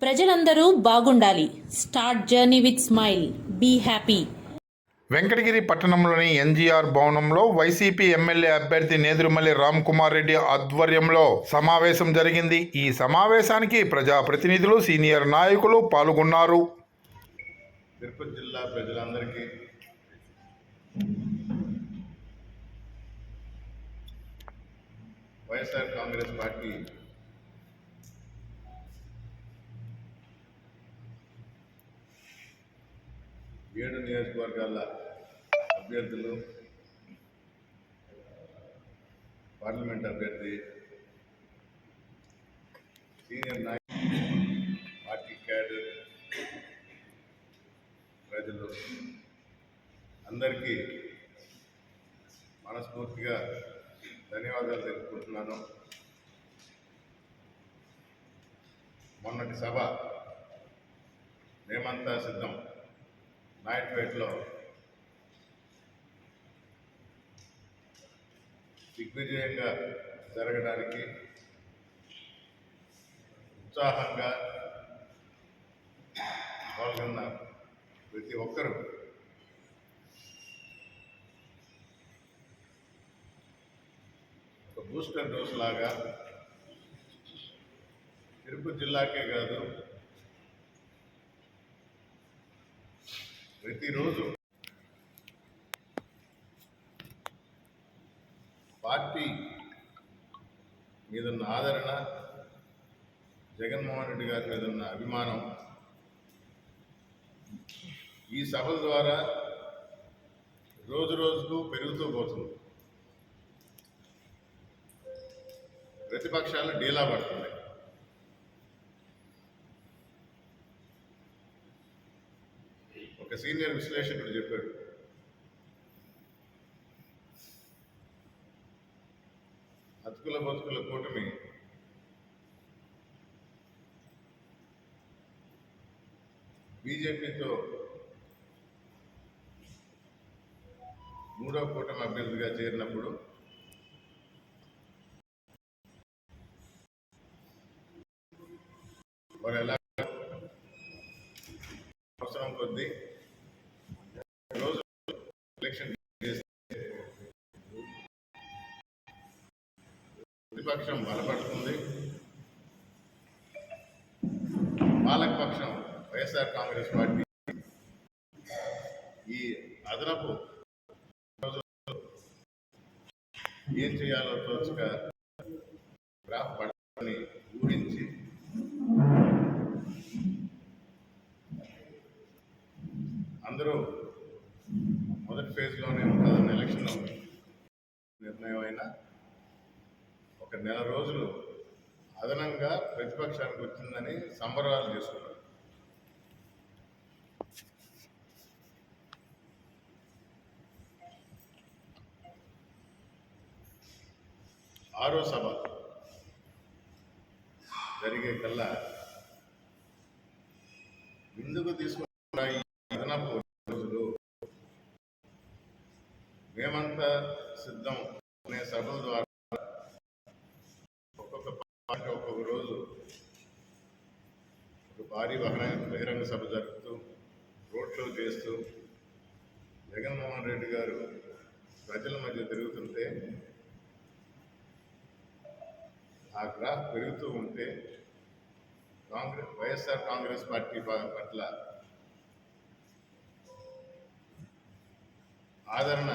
ప్రజలందరూ బాగుండాలి. Start journey with smile. Be happy. Venkatagiri పట్టణంలోని ఎన్జీఆర్ భవనంలో వైసీపీ ఎమ్మెల్యే అభ్యర్థి నేదురుమల్లి రామ్కుమార్ రెడ్డి ఆధ్వర్యంలో సమావేశం జరిగింది. ఈ సమావేశానికి ప్రజాప్రతినిధులు, సీనియర్ నాయకులు పాల్గొన్నారు. తిరుపతి జిల్లా ప్రజలందరికీ వైఎస్ఆర్ కాంగ్రెస్ పార్టీ ఏడు నియోజకవర్గాల అభ్యర్థులు, పార్లమెంట్ అభ్యర్థి, సీనియర్ నాయకులు, పార్టీ క్యాడర్, ప్రజలు అందరికీ మనస్ఫూర్తిగా ధన్యవాదాలు తెలుపుకుంటున్నాను. మొన్నటి సభ మేమంతా సిద్ధం నాయుడుపేటలో దిగ్విజయంగా జరగడానికి ఉత్సాహంగా పాల్గొన్న ప్రతి ఒక్కరూ ఒక బూస్టర్ డోస్ లాగా తిరుపతి జిల్లాకే కాదు, ప్రతిరోజు పార్టీ మీదున్న ఆదరణ, జగన్మోహన్ రెడ్డి గారి మీదున్న అభిమానం ఈ సభల ద్వారా రోజు రోజుకు పెరుగుతూ పోతుంది. ప్రతిపక్షాలు డీలా పడుతున్నాయి. ఒక సీనియర్ విశ్లేషకుడు చెప్పాడు, అతుకుల బతుకుల కూటమి బీజేపీతో మూడో కూటమి అభ్యర్థిగా చేరినప్పుడు వారు ఎలా అవసరం కొద్దీ రోజు ఎలక్షన్ ప్రతిపక్షం బలపడుతుంది, పాలకపక్షం వైఎస్ఆర్ కాంగ్రెస్ పార్టీ ఈ అదనపు ఏం చేయాలో తోచక గ్రాఫ్ పడని ఊహించి అందరూ మొదటి ఫేజ్లోనే ఉంటుందని ఎలక్షన్ నిర్ణయం అయినా ఒక నెల రోజులు అదనంగా ప్రతిపక్షానికి వచ్చిందని సంబరాలు చేసుకున్నారు. ఆరో సభ జరిగే కల్లా ఎందుకు తీసుకున్న ఈ అదనపు రోజులు మేమంతా సిద్ధం అనే సభల ద్వారా ఒక్కొక్క పార్టీ ఒక్కొక్క రోజు ఒక భారీ బహిరంగ సభ జరుపుతూ రోడ్ షో చేస్తూ జగన్మోహన్ రెడ్డి గారు ప్రజల మధ్య తిరుగుతుంటే ఆ గ్రాఫ్ పెరుగుతూ ఉంటే వైఎస్ఆర్ కాంగ్రెస్ పార్టీ పట్ల ఆదరణ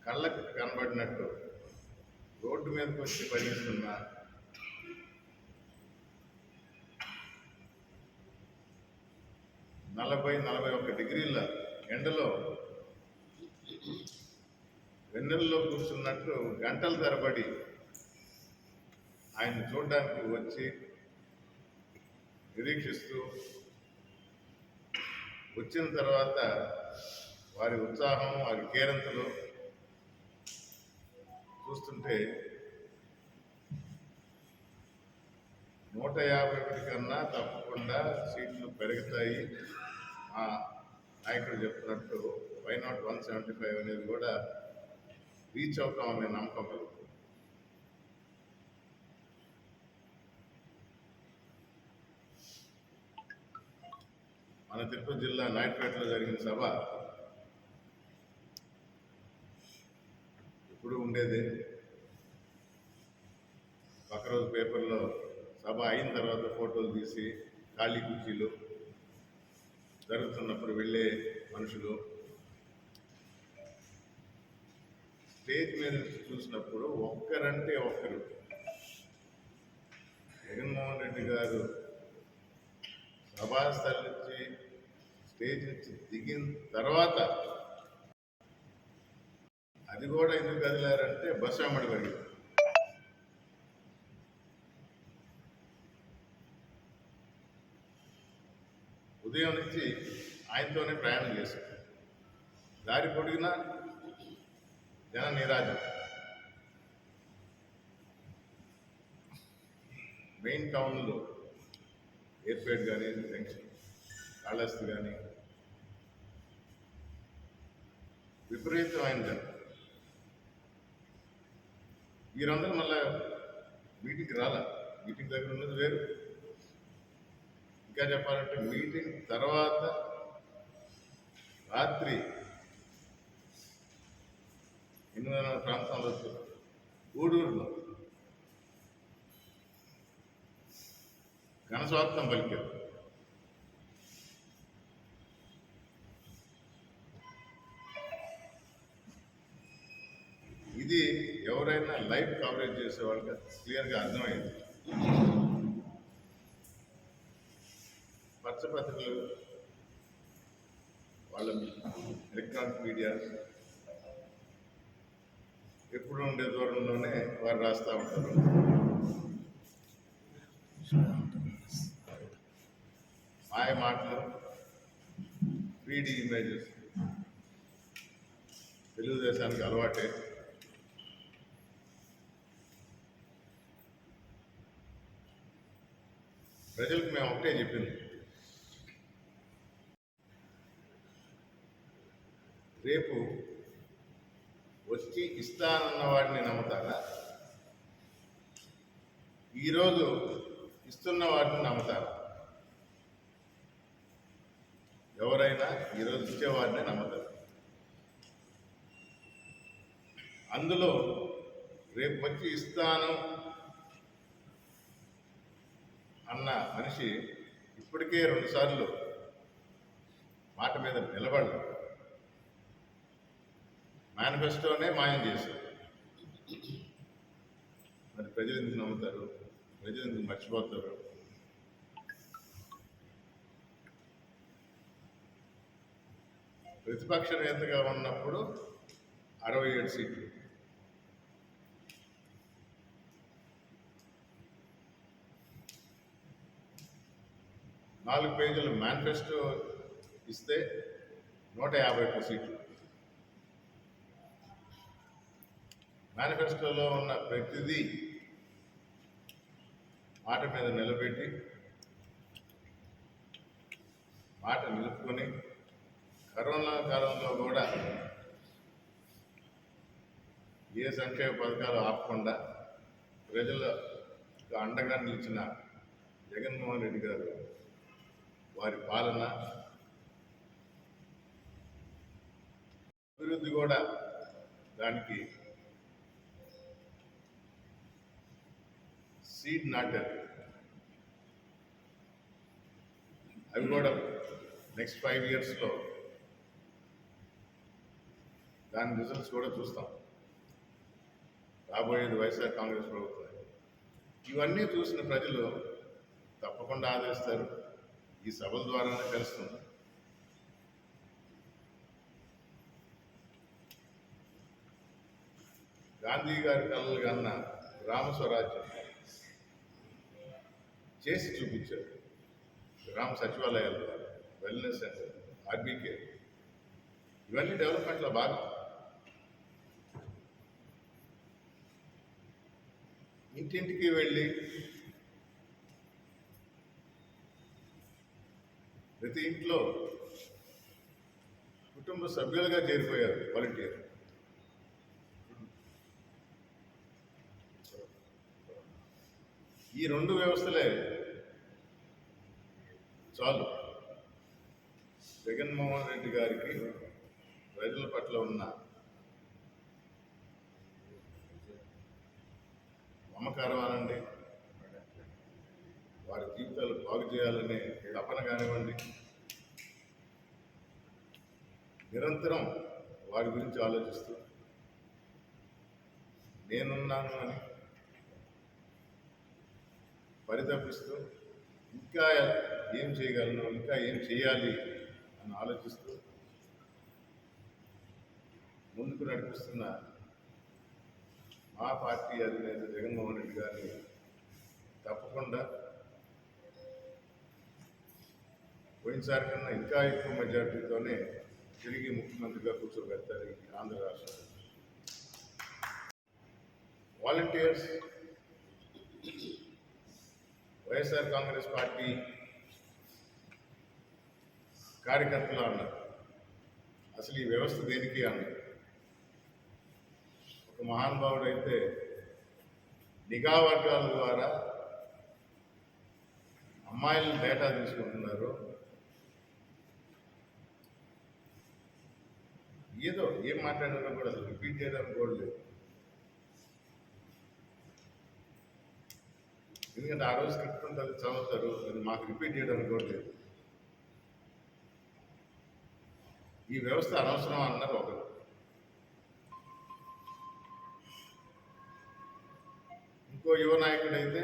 కళ్ళకు కనబడినట్టు రోడ్డు మీదకి వచ్చి పనిచేస్తున్న నలభై 41 డిగ్రీల ఎండలో వెన్నెల్లో కూర్చున్నట్లు గంటల తరబడి ఆయన చూడడానికి వచ్చి నిరీక్షిస్తూ వచ్చిన తర్వాత వారి ఉత్సాహం, వారి కేరింతలు చూస్తుంటే 151 కన్నా తప్పకుండా సీట్లు పెరుగుతాయి. ఆ నాయకుడు చెప్తున్నట్టు వై నాట్ 175 అనేది కూడా రీచ్ అవుతామనే నమ్మకం కలుగుతుంది. మన తిరుపతి జిల్లా నాయుడుపేటలో జరిగిన సభ ఇప్పుడు ఉండేదే. ఒకరోజు పేపర్లో సభ అయిన తర్వాత ఫోటోలు తీసి ఖాళీ కుర్చీలు జరుగుతున్నప్పుడు వెళ్ళే మనుషులు స్టేజ్ మీద నుంచి చూసినప్పుడు ఒక్కరంటే ఒక్కరు జగన్మోహన్ రెడ్డి గారు సభాస్థలి నుంచి స్టేజ్ నుంచి దిగిన తర్వాత అది కూడా ఎందుకు కదిలారంటే బస్సు అమ్మడి పరిగెత్తారు. ఉదయం నుంచి ఆయనతోనే ప్రయాణం చేశారు. దారి పొడిగిన జన నీరాజం. మెయిన్ టౌన్లో ఎయిర్పేట్ కానీ జంక్షన్ కాళహస్తి కానీ విపరీతమైన జనం. వీరందరూ మళ్ళా మీటింగ్కి రాలా. మీటింగ్ దగ్గర ఉన్నది వేరు. ఇంకా చెప్పాలంటే మీటింగ్ తర్వాత రాత్రి 8:30 ప్రాంతంలో గూడూరులో ఘనస్వాగతం పలికారు. ఇది ఎవరైనా లైవ్ కవరేజ్ చేసే వాళ్ళకి క్లియర్గా అర్థమైంది. పత్రికలు, వాళ్ళ ఎలక్ట్రానిక్ మీడియా ఎప్పుడు ఉండే దూరంలోనే వారు రాస్తూ ఉంటారు. మాయ మాటలు, 3D ఇమేజెస్ తెలుగుదేశానికి అలవాటే. ప్రజలకు మేము ఒకటే చెప్పింది, రేపు వచ్చి ఇస్తానన్న వాడిని నమ్ముతారా, ఈరోజు ఇస్తున్న వాడిని నమ్ముతారా? ఎవరైనా ఈరోజు ఇచ్చేవాడిని నమ్ముతారు. అందులో రేపు వచ్చి ఇస్తాను అన్న మనిషి ఇప్పటికే 2 సార్లు మాట మీద నిలబడలేదు. మేనిఫెస్టోనే మాయం చేశారు. మరి ప్రజలు ఎందుకు నమ్ముతారు? ప్రజలు ఎందుకు మర్చిపోతారు? ప్రతిపక్ష నేతగా ఉన్నప్పుడు 67 సీట్లు, నాలుగు పేజీల మేనిఫెస్టో ఇస్తే 151 సీట్లు. మేనిఫెస్టోలో ఉన్న ప్రతిదీ మాట మీద నిలబెట్టి మాట నిలుపుకొని కరోనా కాలంలో కూడా ఏ సంక్షేమ పథకాలు ఆపకుండా ప్రజలకు అండగా నిలిచిన జగన్మోహన్ రెడ్డి గారు వారి పాలన అభివృద్ధి కూడా దానికి సీడ్ నాటారు. అవి కూడా నెక్స్ట్ 5 ఇయర్స్లో దాని రిజల్ట్స్ కూడా చూస్తాం. రాబోయేది వైఎస్ఆర్ కాంగ్రెస్ ప్రభుత్వం. ఇవన్నీ చూసిన ప్రజలు తప్పకుండా ఆదరిస్తారు. ఈ సభల ద్వారానే తెలుస్తుంది. గాంధీ గారి కలలు కన్న గ్రామ స్వరాజ్యం చేసి చూపించారు. గ్రామ సచివాలయాల ద్వారా, వెల్నెస్ సెంటర్, ఆర్బీకే, ఇవన్నీ డెవలప్మెంట్లో భాగం. ఇంటింటికి వెళ్ళి ప్రతి ఇంట్లో కుటుంబ సభ్యులుగా చేరిపోయారు వాలంటీర్. ఈ 2 వ్యవస్థలే చాలు జగన్మోహన్ రెడ్డి గారికి ప్రజల పట్ల ఉన్న మమకారం అనండి, వారి జీవితాలు బాగు చేయాలనే తపన కానివ్వండి, నిరంతరం వారి గురించి ఆలోచిస్తూ నేనున్నాను అని పరితపిస్తూ ఇంకా ఏం చేయగలను, ఇంకా ఏం చేయాలి అని ఆలోచిస్తూ ముందుకు నడిపిస్తున్న మా పార్టీ అధినేత జగన్మోహన్ రెడ్డి గారిని తప్పకుండా పోయినసారి కన్నా ఇంకా ఎక్కువ మెజార్టీతోనే తిరిగి ముఖ్యమంత్రిగా కూర్చోబెడతారు ఈ ఆంధ్ర రాష్ట్రం. వాలంటీర్స్, వైఎస్ఆర్ కాంగ్రెస్ పార్టీ కార్యకర్తలు అన్నారు. అసలు ఈ వ్యవస్థ దేనికి అన్నారు. ఒక మహానుభావుడు అయితే నిఘా వర్గాల ద్వారా అమ్మాయిల డేటా తీసుకుంటున్నారు. ఏదో ఏం మాట్లాడారో కూడా అసలు రిపీట్ చేయడానికి కూడా లేదు. ఎందుకంటే ఆ రోజు స్క్రిప్ట్ ఉంటుంది, చదువుతారు, అది మాకు రిపీట్ చేయడానికి కూడా లేదు. ఈ వ్యవస్థ అనవసరం అన్నారు ఒకరు. ఇంకో యువ నాయకుడైతే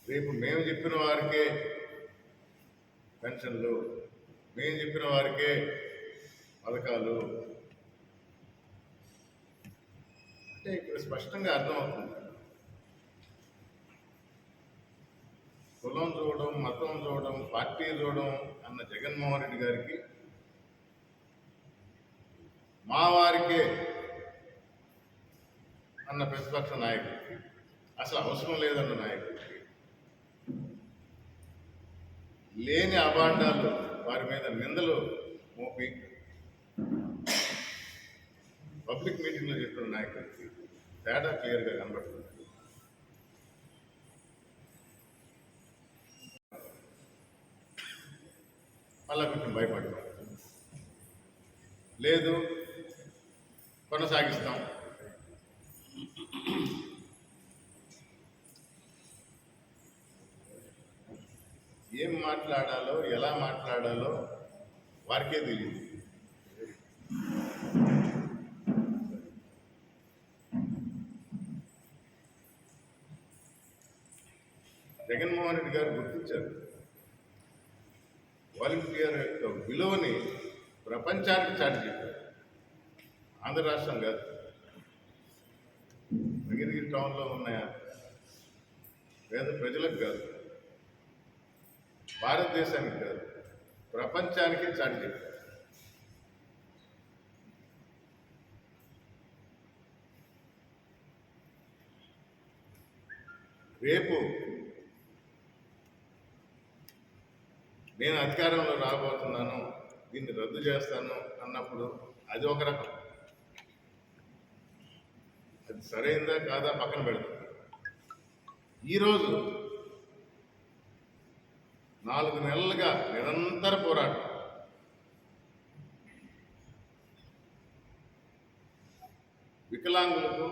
రేపు మేము చెప్పిన వారికే పెన్షన్లు, మేము చెప్పిన వారికే పథకాలు అంటే ఇక్కడ స్పష్టంగా అర్థమవుతుంది. కులం చూడడం, మతం చూడడం, పార్టీ చూడడం అన్న జగన్మోహన్ రెడ్డి గారికి మా వారికే అన్న ప్రతిపక్ష నాయకుడికి, అసలు అవసరం లేదన్న నాయకుడికి లేని అభాండాలు వారి మీద నిందలు మోపి పబ్లిక్ మీటింగ్లో చెప్పిన నాయకుడికి తేడా క్లియర్గా కనబడుతుంది. మళ్ళా కొంచెం భయపడతాం, లేదు కొనసాగిస్తాం. ఏం మాట్లాడాలో, ఎలా మాట్లాడాలో వారికే తెలియదు. జగన్మోహన్ రెడ్డి గారు గుర్తించారు. వాలంటీర్ యొక్క విలువని ప్రపంచానికి చాటి చెప్పారు. ఆంధ్ర రాష్ట్రం కాదు, మంగళగిరి టౌన్లో ఉన్న పేద ప్రజలకు కాదు, భారతదేశానికి కాదు, ప్రపంచానికే చాటి చెప్పారు. రేపు నేను అధికారంలో రాబోతున్నాను, దీన్ని రద్దు చేస్తాను అన్నప్పుడు అది ఒక రకం, అది సరైందా కాదా పక్కన పెడతాం. ఈరోజు 4 నెలలుగా నిరంతర పోరాటం, వికలాంగులకు,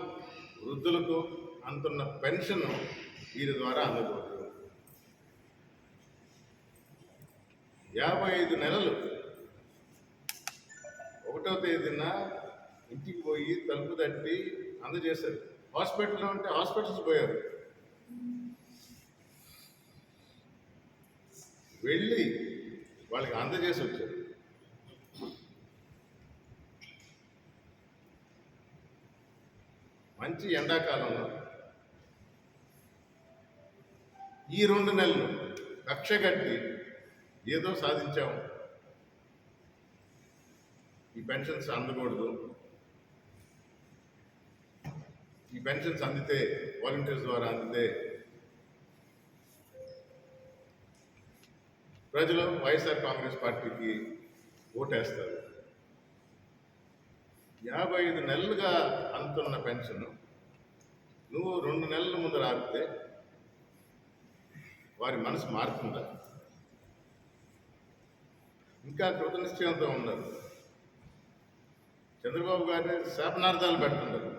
వృద్ధులకు అందుతున్న పెన్షన్ వీరి ద్వారా అందకూడదు. 55 నెలలు 1వ తేదీన ఇంటికి పోయి తలుపు తట్టి అందజేశారు. హాస్పిటల్లో ఉంటే హాస్పిటల్స్ పోయారు, వెళ్ళి వాళ్ళకి అందజేసి వచ్చారు. మంచి ఎండాకాలంలో ఈ 2 నెలలు కక్ష కట్టి ఏదో సాధించాము, ఈ పెన్షన్స్ అందకూడదు, ఈ పెన్షన్స్ అందితే వాలంటీర్స్ ద్వారా అందితే ప్రజలు వైఎస్ఆర్ కాంగ్రెస్ పార్టీకి ఓటేస్తారు. 55 నెలలుగా అందుతున్న పెన్షన్ నువ్వు 2 నెలల ముందు రాపితే వారి మనసు మారుతుందా? ఇంకా కృతనిశ్చయంతో ఉన్నారు. చంద్రబాబు గారిని శాపనార్థాలు పెడుతున్నారు.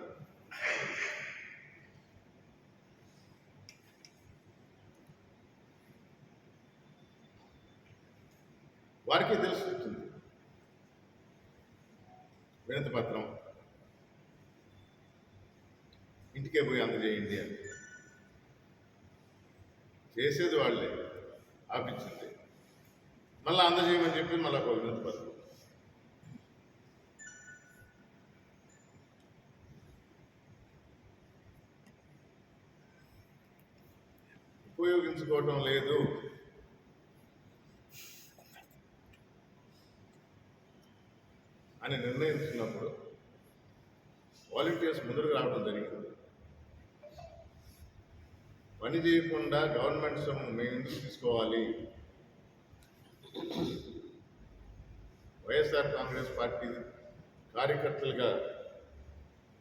వారికి తెలుస్తుంది వినతి పత్రం ఇంటికే పోయి అందజేయండి అని. చేసేది వాళ్ళే, ఆపించింది. మళ్ళీ అందజేయమని చెప్పి మళ్ళీ ఒక వినతి పత్రం. ఉపయోగించుకోవటం లేదు అని నిర్ణయించుకున్నప్పుడు వాలంటీర్స్ ముందుకు రావడం జరిగింది. పని చేయకుండా గవర్నమెంట్ సొమ్ము మేము ఎందుకు తీసుకోవాలి? వైఎస్ఆర్ కాంగ్రెస్ పార్టీ కార్యకర్తలుగా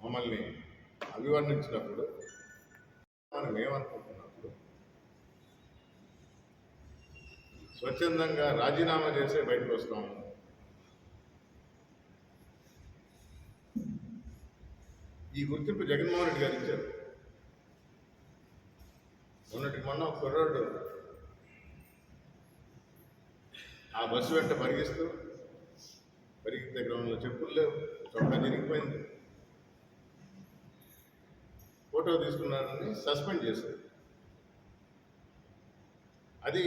మమ్మల్ని అభివర్ణించినప్పుడు మనం ఏమనుకుంటున్నప్పుడు స్వచ్ఛందంగా రాజీనామా చేసే బయటకు వస్తాము. ఈ గుర్తింపు జగన్మోహన్ రెడ్డి గారు ఇచ్చారు. మొన్నటికి మొన్న ఒక కుర్రాడు ఆ బస్సు వెంట పరిగెత్తే గ్రౌండ్లో చెప్పులు లేవు, చొక్కా జరిగిపోయింది, ఫోటో తీసుకున్నారని సస్పెండ్ చేశారు. అది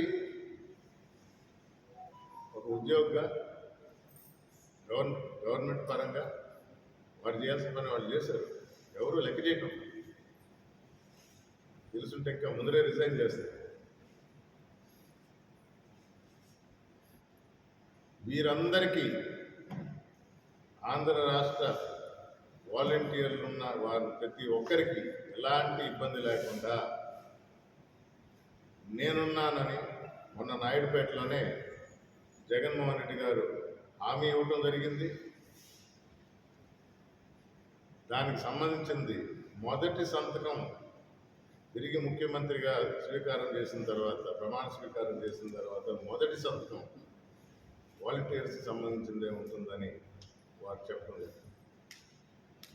ఒక ఉద్యోగిగా గవర్నమెంట్ పరంగా వారు చేయాల్సిన పని వాళ్ళు చేశారు. ఎవరు లెక్క చేయటం తెలుసుంటే ఇంకా ముందరే రిజైన్ చేస్తారు. వీరందరికీ ఆంధ్ర రాష్ట్ర వాలంటీర్లు ఉన్న వారు ప్రతి ఒక్కరికి ఎలాంటి ఇబ్బంది లేకుండా నేనున్నానని మొన్న నాయుడుపేటలోనే జగన్మోహన్ రెడ్డి గారు హామీ ఇవ్వటం జరిగింది. దానికి సంబంధించింది మొదటి సంతకం తిరిగి ముఖ్యమంత్రిగా స్వీకారం చేసిన తర్వాత, ప్రమాణ స్వీకారం చేసిన తర్వాత మొదటి సంతకం వాలంటీర్స్కి సంబంధించిందే ఉంటుందని వారు చెప్పడం జరిగింది.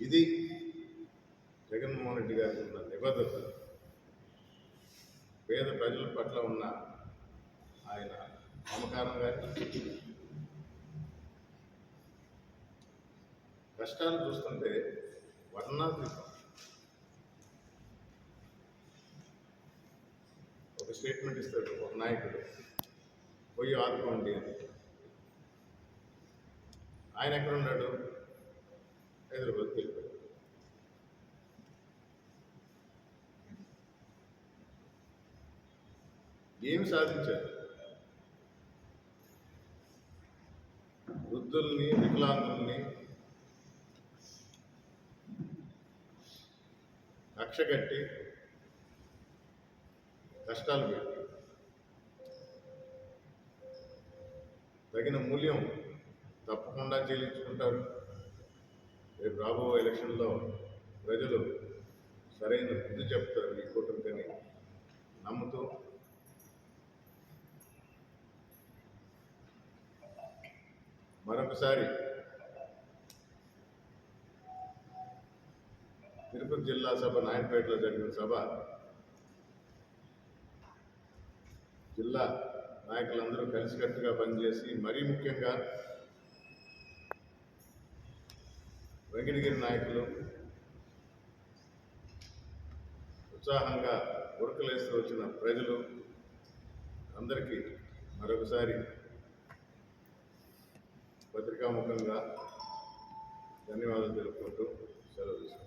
ఇది జగన్మోహన్ రెడ్డి గారికి ఉన్న నిబద్ధత, పేద ప్రజల పట్ల ఉన్న ఆయన మమకారం గారి కష్టాలు చూస్తుంటే వర్ణాతీతం. ఒక స్టేట్మెంట్ ఇస్తాడు ఒక నాయకుడు, పోయి ఆదుకోండి అని. ఆయన ఎక్కడున్నాడు? హైదరాబాద్కి వెళ్ళిపోయాడు. ఏమి సాధించారు? వృద్ధుల్ని, వికలాంగుల్ని కక్షగట్టి కష్టాలు పెట్టి తగిన మూల్యం తప్పకుండా చెల్లించుకుంటారు. రేపు రాబోయే ఎలక్షన్లో ప్రజలు సరైన బుద్ధి చెప్తారు ఈ కూటమిని నమ్ముతూ మరొకసారి తిరుపతి జిల్లా సభ నాయుడుపేటలో జరిగిన సభ జిల్లా నాయకులందరూ కలిసికట్టుగా పనిచేసి, మరీ ముఖ్యంగా వెంకటగిరి నాయకులు ఉత్సాహంగా ఉరకలేస్తూ వచ్చిన ప్రజలు అందరికీ మరొకసారి పత్రికాముఖంగా ధన్యవాదాలు తెలుపుకుంటూ సెలవు తీసుకుంటాను.